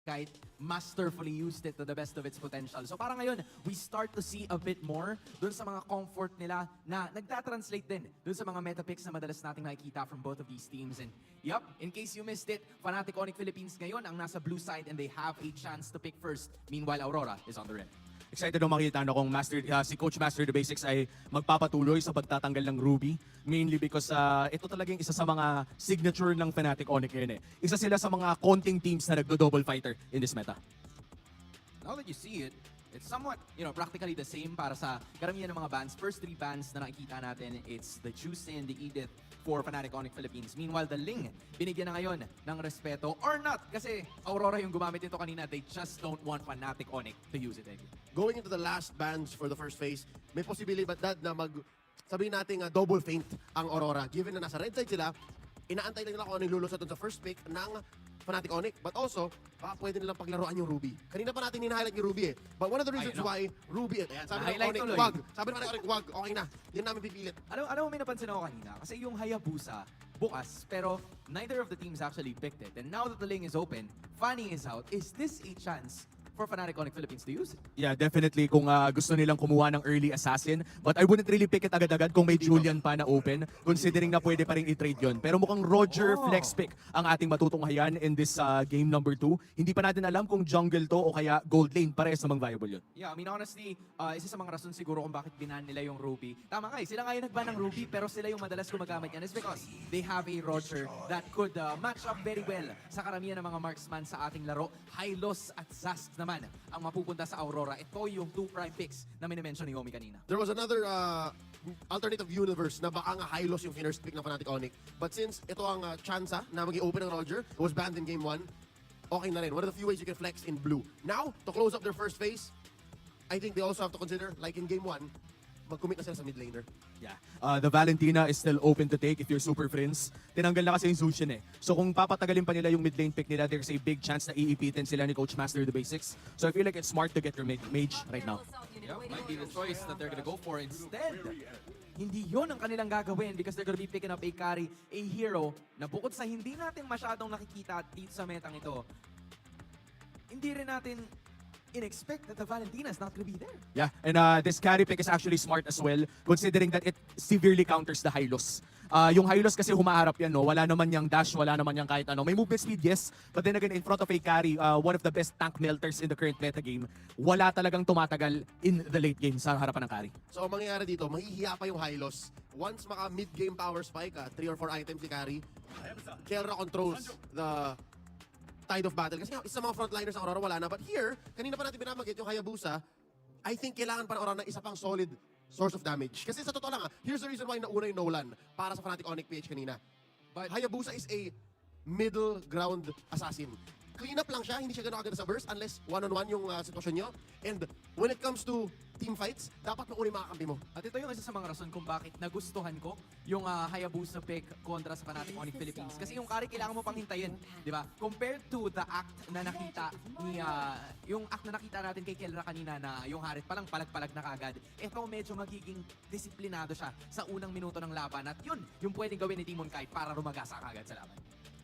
kahit masterfully used it to the best of its potential. So parang ngayon, we start to see a bit more dun sa mga comfort nila na nagtatranslate din dun sa mga meta picks na madalas nating nakikita from both of these teams. And yep, in case you missed it, Fnatic Onyx Philippines ngayon ang nasa blue side and they have a chance to pick first. Meanwhile, Aurora is on the red. Excited nung makita no, kung si Coach Master the Basics ay magpapatuloy sa pagtatanggal ng Ruby. Mainly because ito talagang isa sa mga signature ng Fnatic Onyx ngayon eh. Isa sila sa mga konting teams na nagdo-double fighter in this meta. Now that you see it, it's somewhat, practically the same para sa karamihan ng mga bans. First three bans na nakikita natin, it's the Juice and the Edith for Fnatic Onyx Philippines. Meanwhile, the Ling, binigyan na ngayon ng respeto or not kasi Aurora yung gumamit nito kanina. They just don't want Fnatic Onyx to use it anymore. Going into the last bans for the first phase, may posibilidad na sabihin natin double feint ang Aurora. Given na nasa red side sila, inaantay lang nila kung ano yung lulusot dun sa first pick ng Fnatic Onyx. But also, pwede nilang paglaruan yung Ruby. Kanina pa natin hina-highlight yung Ruby eh. But one of the reasons why Ruby, sabi ng Onyx, wag. Sabi ng Onyx, wag. Okay na. Yan namin pipilit. Ano may napansin ako kanina? Kasi yung Hayabusa, bukas, pero neither of the teams actually picked it. And now that the Ling is open, Fanny is out. Is this a chance for Fnatic Onyx Philippines to use it? Yeah, definitely kung gusto nilang kumuha ng early assassin. But I wouldn't really pick it agad-agad kung may Julian pa na open, considering na pwede pa rin i-trade yun. Pero mukhang Roger flex pick ang ating matutunghayan in this game number 2. Hindi pa natin alam kung jungle to o kaya gold lane, parehas namang viable yun. Yeah, I mean honestly, isa sa mga rason siguro kung bakit binan nila yung Ruby. Tama nga sila nga yung nagban ng Ruby pero sila yung madalas gumagamit yan is because they have a Roger that could match up very well sa karamihan ng mga marksman sa ating laro. Hylos at Zast naman ang mapupunta sa Aurora. Ito yung 2 prime picks na minimension ni Yomi kanina. There was another alternative universe na baka nga Hylos yung first pick ng Fnatic Onyx. But since ito ang chansa na mag-i-open ng Roger, it was banned in game 1, okay na rin. One of the few ways you can flex in blue. Now, to close up their first phase, I think they also have to consider, like in game 1, mag-commit na sila sa mid laner. Yeah. The Valentina is still open to take if you're super friends. Tinanggal na kasi yung Zushin eh. So kung papatagalin pa nila yung mid lane pick nila, there's a big chance na iipitin sila ni Coach Master the Basics. So I feel like it's smart to get your mage right now. Yeah, might be the choice that they're gonna go for instead. Hindi yon ang kanilang gagawin because they're gonna be picking up a carry, a hero, na bukod sa hindi natin masyadong nakikita dito sa metang ito, hindi rin natin in-expect that the Valentina is not gonna be there. Yeah, and this carry pick is actually smart as well, considering that it severely counters the Hylos. Yung Hylos kasi humaharap yan, no? Wala naman yung dash, wala naman yung kahit ano. May movement speed, yes, but then again, in front of a carry, one of the best tank melters in the current meta game, wala talagang tumatagal in the late game sa harapan ng carry. So ang mangyayari dito, mahihiya pa yung Hylos. Once maka mid-game power spike, 3 or 4 items si carry, Kelra controls the tide of battle. Kasi isa mga frontliners ng Aurora wala na. But here, kanina pa natin binamagit yung Hayabusa, I think kailangan pa ng Aurora ng isa pang solid source of damage. Kasi sa totoo lang, here's the reason why nauna yung Nolan para sa Fnatic Onyx PH kanina. But Hayabusa is a middle ground assassin. Clean up lang siya, hindi siya gano'n agad sa burst unless one-on-one yung sitwasyon nyo. And when it comes to team fights, dapat mauna yung mga kampi mo. At ito yung isa sa mga rason kung bakit nagustuhan ko yung Hayabusa pick kontra sa Fnatic Onyx Philippines. Kasi yung carry kailangan mo pang hintayin, di ba? Compared to the act na nakita ni yung act na nakita natin kay Kelra kanina na yung Harit palang palag-palag na kagad. Ito medyo magiging disiplinado siya sa unang minuto ng laban at yun yung pwedeng gawin ni Demon Kite para rumagasa kagad sa laban.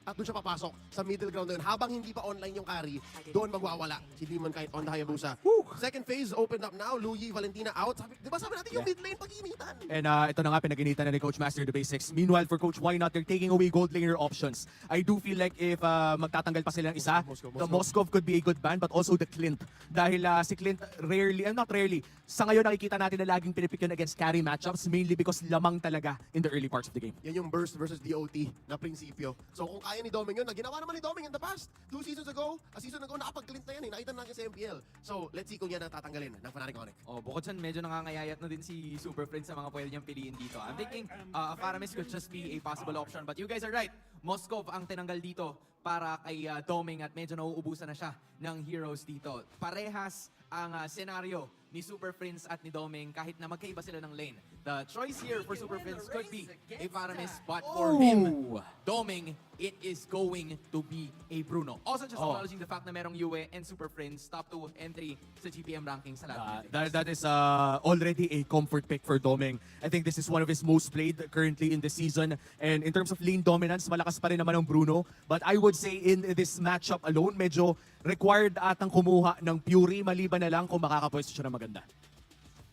At doon siya papasok sa middle ground na yun. Habang hindi pa online yung carry, doon magwawala si Demon Kite on the Hayabusa. Second phase opened up now. Luyi, Valentina out. Di ba sabi natin yung mid lane pag-initan? And ito na nga pinag-initan na ni Coach Master the Basics. Meanwhile, for Coach Why Not, they're taking away gold laner options. I do feel like if magtatanggal pa sila ng isa, the Moskov could be a good ban, but also the Clint. Dahil si Clint rarely, not rarely, sa ngayon nakikita natin na laging pinipick yun against carry matchups, mainly because lamang talaga in the early parts of the game. Yan yung burst versus DOT na prinsipyo. So kung kaya ni Doming yun, na ginawa naman ni Doming in the past. 2 seasons ago, a season ago, nakapag-Clint na yan eh. Nakita na natin sa MPL. So let's see kung yan ang tatanggalin ng Fnatic Onyx. Bukod dyan, medyo nangangayayat na din si Super Friends sa mga pwede niyang piliin dito. I'm thinking Faramis could just be a possible option. But you guys are right. Moskov ang tinanggal dito para kay Doming at medyo nauubusan na siya ng heroes dito. Parehas ang senaryo ni Super Friends at ni Doming kahit na magkaiba sila ng lane. The choice here for Super Friends could be a Faramis, but for him, Doming, it is going to be a Bruno. Also just acknowledging the fact na merong Yue and Super Friends top 2 and 3 sa GPM ranking sa lahat. That is already a comfort pick for Doming. I think this is one of his most played currently in the season. And in terms of lane dominance, malakas pa rin naman ang Bruno. But I would say in this matchup alone, medyo required atang kumuha ng Fury maliban na lang kung makakapwesto siya ng maganda.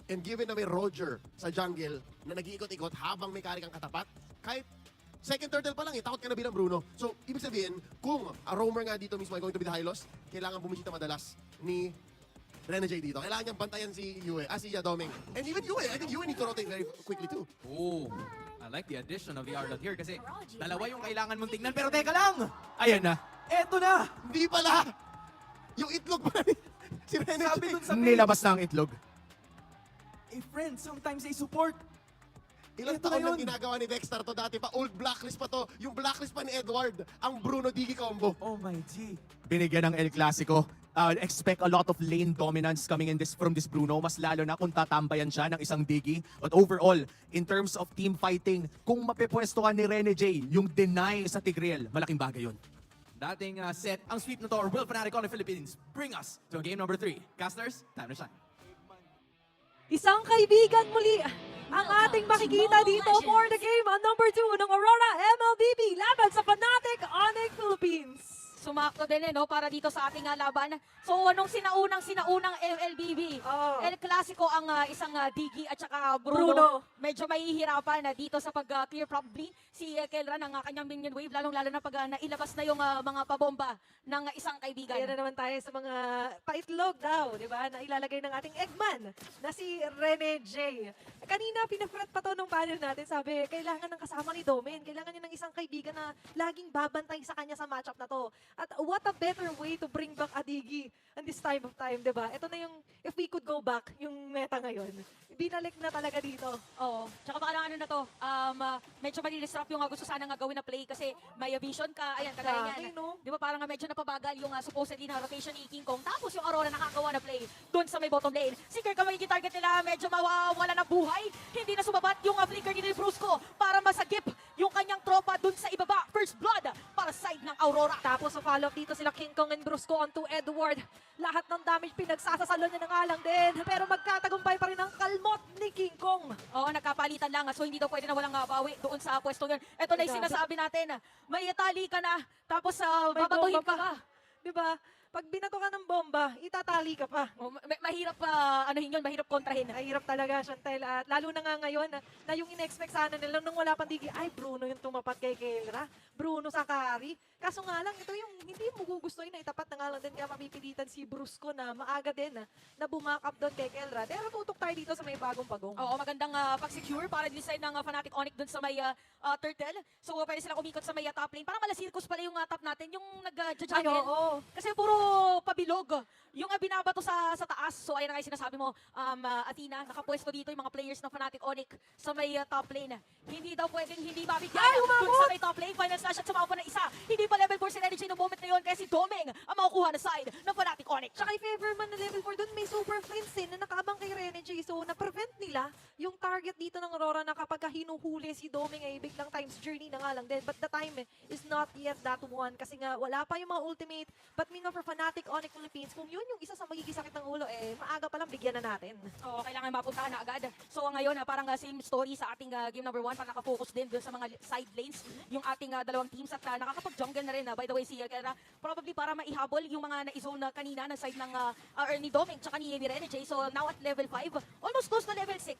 And given na may Roger sa jungle na nag-iikot-ikot habang may carry kang katapat, kahit second turtle pa lang takot ka na bilang Bruno. So, ibig sabihin, kung a roamer nga dito mismo ay going to be the high loss, kailangan bumisita madalas ni Rene J dito. Kailangan niyang bantayan si Yue, si Doming. And even Yue, I think Yue need to rotate very quickly too. Oh, I like the addition of the Ardot here kasi dalawa yung kailangan mong tingnan. Pero teka lang! Ayan na. Eto na! Hindi pala! Yung itlog pa ni si Rene Sabi J. dun sa page, Nilabas na ang itlog. a friend, sometimes a support. Ilang Ito taon na lang yun. ginagawa ni Dexter to dati pa. Old blacklist pa to. Yung blacklist pa ni Edward. Ang Bruno Digi combo. Oh my G. Binigyan ng El Clasico. Expect a lot of lane dominance coming in from this Bruno. Mas lalo na kung tatambayan siya ng isang Diggy. But overall, in terms of team fighting, kung mapipwesto ka ni Rene J, yung deny sa Tigreal, malaking bagay yun. Dating set, ang sweep na to, or Will Fnatic on the Philippines, bring us to game number 3. Casters, time to shine. Isang kaibigan muli ang ating makikita dito for the game on number 2 ng Aurora MLBB laban sa Fnatic Onyx Philippines. Sumakto din no, para dito sa ating laban. So, nung sinaunang MLBB, Oo. El Clasico ang isang Diggy at saka Bruno. Bruno. Medyo mahihirapan na dito sa pag-clear probably si Kelra ng kanyang minion wave, lalong-lalo na pag nailabas na yung mga pabomba ng isang kaibigan. Ayan na naman tayo sa mga paitlog daw, di ba? Na ilalagay ng ating Eggman na si Rene J. Kanina, pinafret pa to nung panel natin. Sabi, kailangan ng kasama ni Domen. Kailangan niya ng isang kaibigan na laging babantay sa kanya sa matchup na to. At what a better way to bring back Adigi in this time of time, di ba? Ito na yung, if we could go back, yung meta ngayon. Binalik na talaga dito. Oo. Tsaka parang ano na to, medyo mali-disrupt yung gusto sana nga gawin na play kasi may vision ka, ayan, kagaya Grabe, niyan. no? Di ba parang medyo napabagal yung supposedly na rotation ni King Kong. Tapos yung Aurora nakagawa na play doon sa may bottom lane. Seeker ka magiging target nila, medyo mawawala ng buhay. Hindi na sumabat yung flicker ni Brusco para masagip yung kanyang tropa doon sa ibaba. First blood para sa side ng Aurora. Tapos sa follow-up dito sila King Kong and Brusco onto Edward. Lahat ng damage pinagsasasalo niya ng alang din. Pero magkatagumpay pa rin ang kalmot ni King Kong. Oo, nagkapalitan lang. So, hindi daw pwede na walang bawi doon sa pwesto yun. Ito na yung Grabe. sinasabi natin. May tali ka na, tapos May babatuhin bomba ka pa. pa. Di ba? Pag binato ka ng bomba, itatali ka pa. Oh, mahirap anuhin yun, mahirap kontrahin. Mahirap talaga, Chantel. At lalo na nga ngayon, na yung in-expect sana nila nung wala pang digi, ay, Bruno yung tumapat kay Kelra. Bruno sa carry. Kaso nga lang, ito yung hindi mo gugustuhin na itapat na nga lang din kaya mapipilitan si Brusco na maaga din na bumakap doon kay Kelra. Pero tutok tayo dito sa may bagong pagong. Oo, magandang pag-secure para design ng Fnatic Onyx doon sa may turtle. So, pwede silang umikot sa may top lane. Parang mala-circus pala yung top natin, yung Ay, nag-juggle. oo. Kasi puro pabilog. Yung binabato sa taas. So, ayan na nga yung sinasabi mo, Athena, nakapwesto dito yung mga players ng Fnatic Onyx sa may top lane. Hindi daw pwedeng hindi mabigyan. Ay, umabot! Dun sa may top lane, final slash at sumama pa ng isa. Hindi pa level 4 si Energy no moment na yun, kaya si Doming ang makukuha na side ng Fnatic Onyx. Tsaka i-favor man na level 4 doon, may super flames na nakaabang kay Renegade. So, na-prevent nila yung target dito ng Aurora na kapag hinuhuli si Doming ay biglang times journey na nga lang din. But the time is not yet that one kasi nga wala pa yung mga ultimate. But meanwhile for Fnatic Onyx Philippines, kung yun yung isa sa magiging sakit ng ulo, maaga pa lang bigyan na natin. Oo, kailangan mapuntahan na agad. So ngayon, parang same story sa ating game number 1. Parang nakafocus din doon sa mga side lanes. Yung ating dalawang teams at nakakapag-jungle na rin. By the way, si Kelra, probably para maihabol yung mga na-zone na kanina ng side ng Ernie Doming tsaka ni Rene J. So now at level 5, almost close to level 6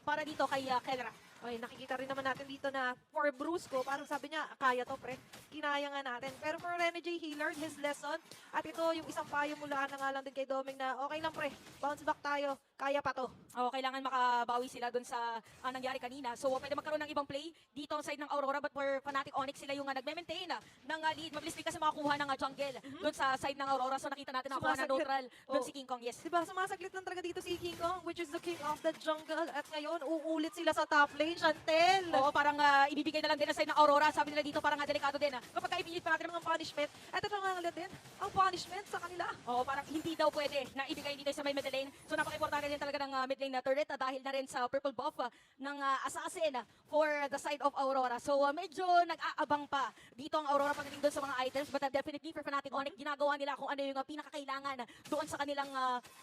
para dito kay Kelra. Okay, nakikita rin naman natin dito na for Brusco, parang sabi niya, kaya to pre, kinaya nga natin. Pero for Rene J, he learned his lesson. At ito yung isang payo mula na nga lang din kay Doming na okay lang pre, bounce back tayo, kaya pa to. Oo, kailangan makabawi sila doon sa nangyari kanina. So pwede magkaroon ng ibang play dito ang side ng Aurora, but for Fnatic Onyx sila yung nagme-maintain ng lead. Mabilis din kasi makakuha ng jungle doon sa side ng Aurora. So nakita natin nakuha na Sumasaglit. neutral doon Oo. si King Kong. Yes. Diba, sumasaglit lang talaga dito si King Kong, which is the king of the jungle. At ngayon, uulit sila sa top lane, Chantel. Oo, parang ibibigay na lang din ang side ng Aurora. Sabi nila dito parang delikado din. Kapag kaipilit pa natin ang mga punishment, eto na nga ulit din, ang punishment sa kanila. Oo, parang hindi daw pwede na ibigay dito sa may mid lane. So napaka-importante din talaga ng mid lane na turret dahil na rin sa purple buff ng assassin for the side of Aurora. So medyo nag-aabang pa dito ang Aurora pagdating doon sa mga items, but definitely for Fnatic Onyx, ginagawa nila kung ano yung pinakakailangan doon sa kanilang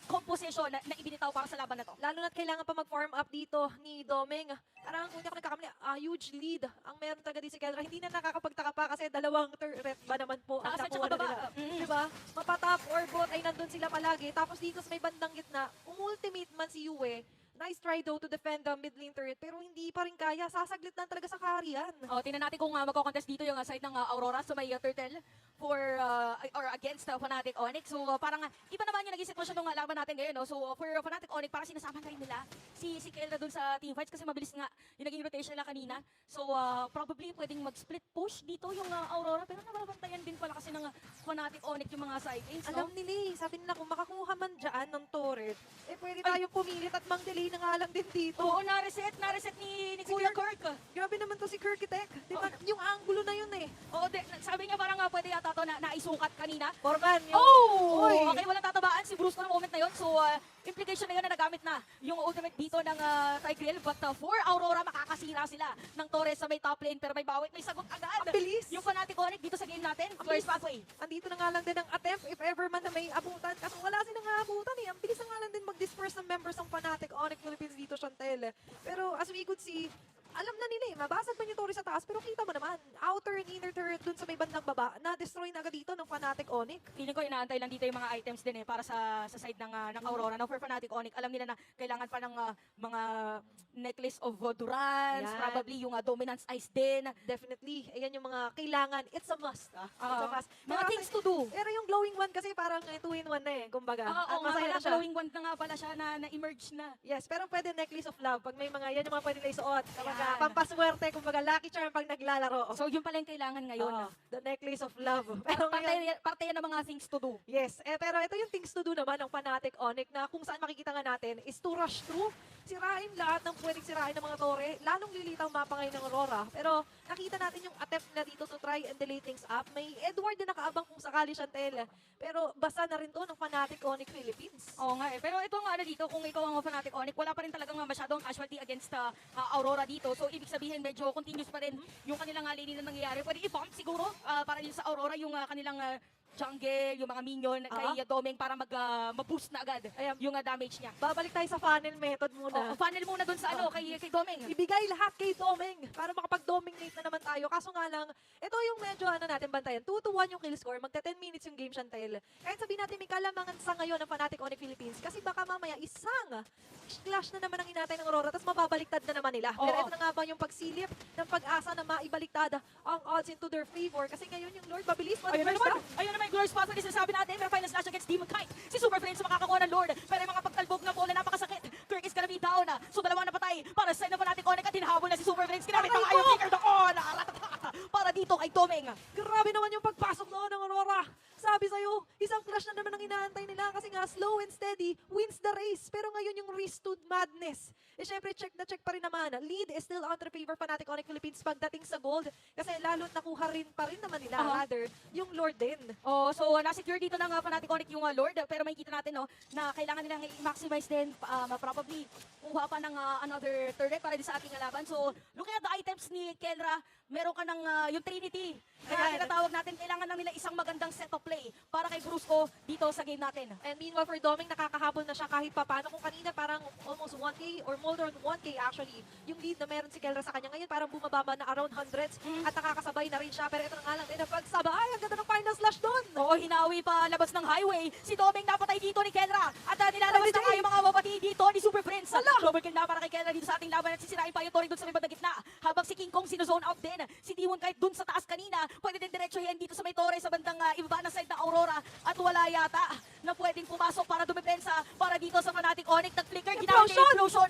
composition na ibinitaw para sa laban na to. Lalo na't kailangan pa mag-farm up dito ni Doming. Parang kung hindi ako nagkakamali, huge lead ang meron talaga dito si Kelra. Hindi na nakakapagtaka pa kasi dalawang turret ba naman po ang Taas at nakuha saka na nila. baba. di ba? Mapatap or bot ay nandun sila palagi. Tapos dito sa may bandang gitna, ultimate man si Yue. Nice try though to defend the mid lane turret, pero hindi pa rin kaya. Sasaglit lang talaga sa carry yan. Tingnan natin kung magko-contest dito yung side ng Aurora sa may Turtle for or against Fnatic Onyx. So parang iba naman yung naging sitwasyon ng laban natin ngayon. No? So for Fnatic Onyx, parang sinasama na rin nila si Kelra dun sa team fights kasi mabilis nga yung naging rotation nila kanina. So probably pwedeng mag-split push dito yung Aurora, pero nababantayan din pala kasi ng Fnatic Onyx yung mga side lanes. Alam No? nila eh, sabi nila kung makakuha man dyan ng turret, eh pwede tayong pumilit at mang-delay na nga lang din dito. Oo, na-reset ni Kuya Kirk. Grabe naman to si Kirkitek. Di ba? Yung angulo na yun eh. Oo, sabi niya parang pwede yata to na naisukat kanina. Forman, yung... Oh! Uy. Okay, walang tatabaan si Bruce no moment na yun. So, implication na yun na nagamit na yung ultimate dito ng Tigreal. But for Aurora, makakasira sila ng Torres sa may top lane. Pero may bawit, may sagot agad. Ang bilis. Yung Fnatic Onyx dito sa game natin. Ang First bilis. pathway. Andito na nga lang din ang attempt if ever man na may abutan. Kaso wala silang abutan eh. Ang bilis na nga lang din mag-disperse ng members ng Fnatic Onyx Philippines dito, Chantel. Pero as we could see, alam na nila eh, mabasag man yung Torres sa taas, pero kita mo naman, outer and inner turret dun sa may bandang baba, na-destroy na agad dito ng Fnatic Onyx. Feeling ko inaantay lang dito yung mga items din para sa side ng Aurora. Now for Fnatic Onyx, alam nila na kailangan pa ng mga necklace of Durance, Yan. probably yung Dominance Ice din. Definitely, ayan yung mga kailangan. It's a must. It's a must. Mga Pero things to do. Pero yung glowing one kasi parang 2-in-1 na eh, kumbaga. At Oo nga masaya pala, na siya. glowing wand na nga pala siya na-emerge na. Yes, pero pwede necklace of love. Pag may mga, yan yung mga pwede na isuot. Kumbaga, Yan. pampaswerte, kumbaga, lucky charm pag naglalaro. So yun pala yung kailangan ngayon. Oo, the necklace of love. Pero ngayon, Parte yan ng mga things to do. yes, pero ito yung things to do naman ng Fnatic Onyx na kung saan makikita nga natin is to rush through. Sirain lahat ng pwedeng sirain ng mga tore. Lalong lilitaw mapa ngayon ng Aurora. Pero nakita natin yung attempt na dito to try and delay things up. May Edward na nakaabang kung sakali Chantel. Pero basa na rin to ng Fnatic Onyx Philippines. Oo nga eh. Pero ito nga dito, kung ikaw ang Fnatic Onyx, wala pa rin talagang masyadong casualty against Aurora dito. So ibig sabihin medyo continuous pa rin yung kanilang lane na nangyayari. Pwede i-pump siguro para yun sa Aurora yung kanilang jungle, yung mga minion kay Domeng para mag-boost na agad yung damage niya. Babalik tayo sa funnel method muna. Funnel muna dun sa kay Domeng. Ibigay lahat kay Domeng para makapag-dominate na naman tayo. Kaso nga lang, ito yung medyo natin bantayan. 2-1 yung kill score. Magta 10 minutes yung game, Chantel. Kahit sabihin natin may kalamangan sa ngayon ng Fnatic Onyx Philippines kasi baka mamaya isang clash na naman ang inatay ng Aurora tapos mababaliktad na naman nila. Pero ito na nga ba yung pagsilip ng pag-asa na maibaliktad ang odds into their favor kasi ngayon yung Lord mabilis. Ayun naman yung Glorious Path na sinasabi natin. Pero final slash against Demon Kite. Si Super Flames makakakuha ng Lord. Pero yung mga pagtalbog na bola napakasakit. Kirk is gonna be down. So dalawa na patay. Para sa side ng Fnatic Onyx at hinahabol na si Super Flames. Kinamit ng Iron Kicker doon. Para dito kay Domeng. Grabe naman yung pagpasok noon ng Aurora. Sabi sa'yo, isang clash na naman ang inaantay nila kasi nga slow and steady wins the race. Pero ngayon yung race to madness. Eh syempre, check na check pa rin naman. Lead is still under favor Fnatic Onyx Philippines pagdating sa gold. Kasi lalo't nakuha rin pa rin naman nila, rather, yung Lord din. So na-secure dito ng Fnatic Onyx yung Lord. Pero makikita natin na kailangan nilang i-maximize din. Probably kuha pa ng another turret para din sa ating laban. So looking at the items ni Kelra, meron ka ng yung Trinity. Kaya tinatawag natin, kailangan lang nila isang magandang set of play para kay Brusco dito sa game natin. And meanwhile, for Doming, nakakahabol na siya kahit papano. Kung kanina parang almost 1K or more than 1K actually, yung lead na meron si Kelra sa kanya. Ngayon parang bumababa na around hundreds at nakakasabay na rin siya. Pero ito na nga lang din ang pagsabay. Ang ganda ng final slash doon. Oo, hinawi pa labas ng highway. Si Doming napatay dito ni Kelra. At nilalabas na nga yung mga mabati dito ni Super Prince. Double kill na para kay Kelra dito sa ating laban. At sisirain pa yung Tori doon sa may bandang gitna. Habang si King Kong sinozone out din. Si Demon kahit doon sa taas kanina, pwede din diretsohin dito sa may Tori sa bandang iba na side ng Aurora. At wala yata na pwedeng pumasok para dumipensa para dito sa Fnatic Onyx. Nag-flicker, ginamit niya yung explosion.